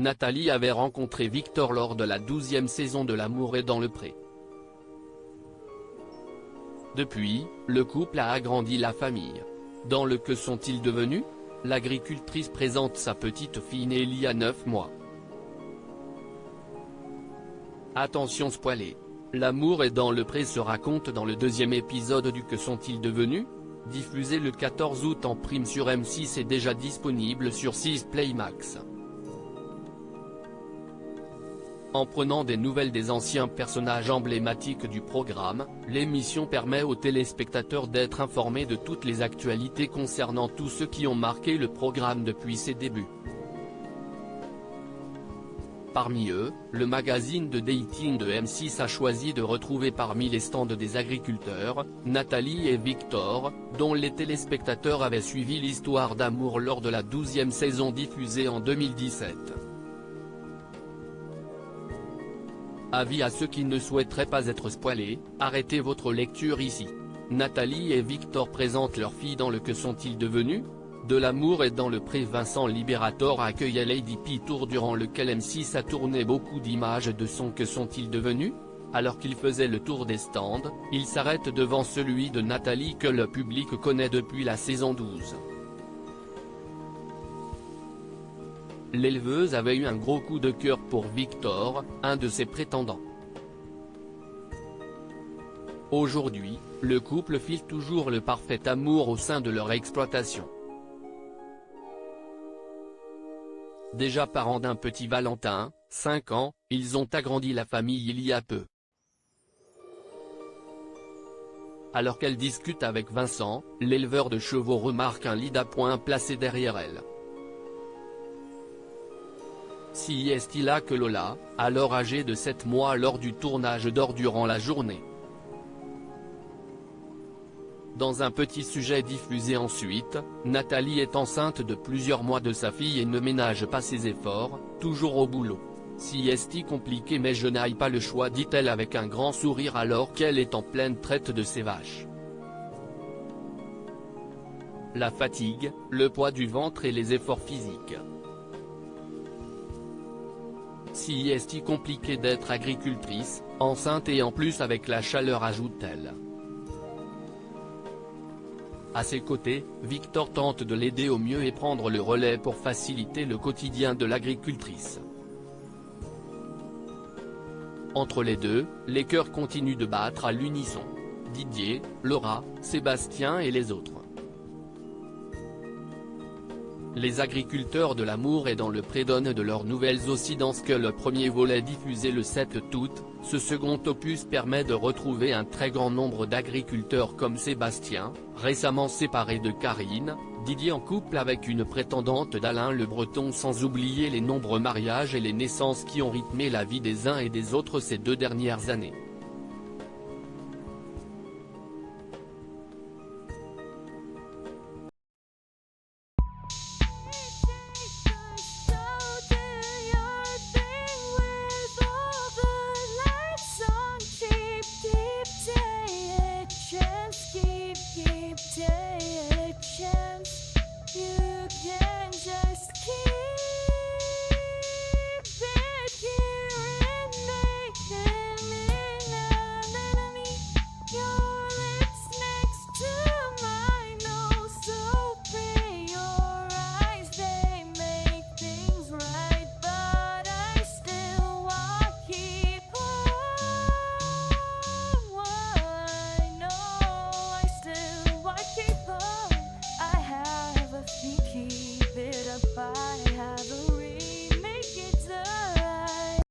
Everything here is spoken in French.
Nathalie avait rencontré Victor lors de la 12e saison de L'amour est dans le pré. Depuis, le couple a agrandi la famille. Dans le Que sont-ils devenus? L'agricultrice présente sa petite fille née il y a 9 mois. Attention spoilé. L'amour est dans le pré se raconte dans le 2e épisode du Que sont-ils devenus? Diffusé le 14 août en prime sur M6 et déjà disponible sur 6 Play Max. En prenant des nouvelles des anciens personnages emblématiques du programme, l'émission permet aux téléspectateurs d'être informés de toutes les actualités concernant tous ceux qui ont marqué le programme depuis ses débuts. Parmi eux, le magazine de dating de M6 a choisi de retrouver parmi les stands des agriculteurs, Nathalie et Victor, dont les téléspectateurs avaient suivi l'histoire d'amour lors de la 12e saison diffusée en 2017. Avis à ceux qui ne souhaiteraient pas être spoilés, arrêtez votre lecture ici. Nathalie et Victor présentent leur fille dans le Que sont-ils devenus? De l'amour est dans le pré. Vincent Liberator accueillait Lady Pitour durant lequel M6 a tourné beaucoup d'images de son Que sont-ils devenus? Alors qu'il faisait le tour des stands, il s'arrête devant celui de Nathalie que le public connaît depuis la saison 12. L'éleveuse avait eu un gros coup de cœur pour Victor, un de ses prétendants. Aujourd'hui, le couple file toujours le parfait amour au sein de leur exploitation. Déjà parents d'un petit Valentin, 5 ans, ils ont agrandi la famille il y a peu. Alors qu'elle discute avec Vincent, l'éleveur de chevaux remarque un lit d'appoint placé derrière elle. Si est-il là que Lola, alors âgée de 7 mois lors du tournage dort durant la journée. Dans un petit sujet diffusé ensuite, Nathalie est enceinte de plusieurs mois de sa fille et ne ménage pas ses efforts, toujours au boulot. Si est compliqué mais je n'ai pas le choix, dit-elle avec un grand sourire alors qu'elle est en pleine traite de ses vaches. La fatigue, le poids du ventre et les efforts physiques. Si est compliqué d'être agricultrice, enceinte et en plus avec la chaleur, ajoute-t-elle. À ses côtés, Victor tente de l'aider au mieux et prendre le relais pour faciliter le quotidien de l'agricultrice. Entre les deux, les cœurs continuent de battre à l'unisson. Didier, Laura, Sébastien et les autres. Les agriculteurs de l'amour et dans le pré donnent de leurs nouvelles aussi dans ce que le premier volet diffusé le 7 août, ce second opus permet de retrouver un très grand nombre d'agriculteurs comme Sébastien, récemment séparé de Karine, Didier en couple avec une prétendante d'Alain le Breton, sans oublier les nombreux mariages et les naissances qui ont rythmé la vie des uns et des autres ces 2 dernières années.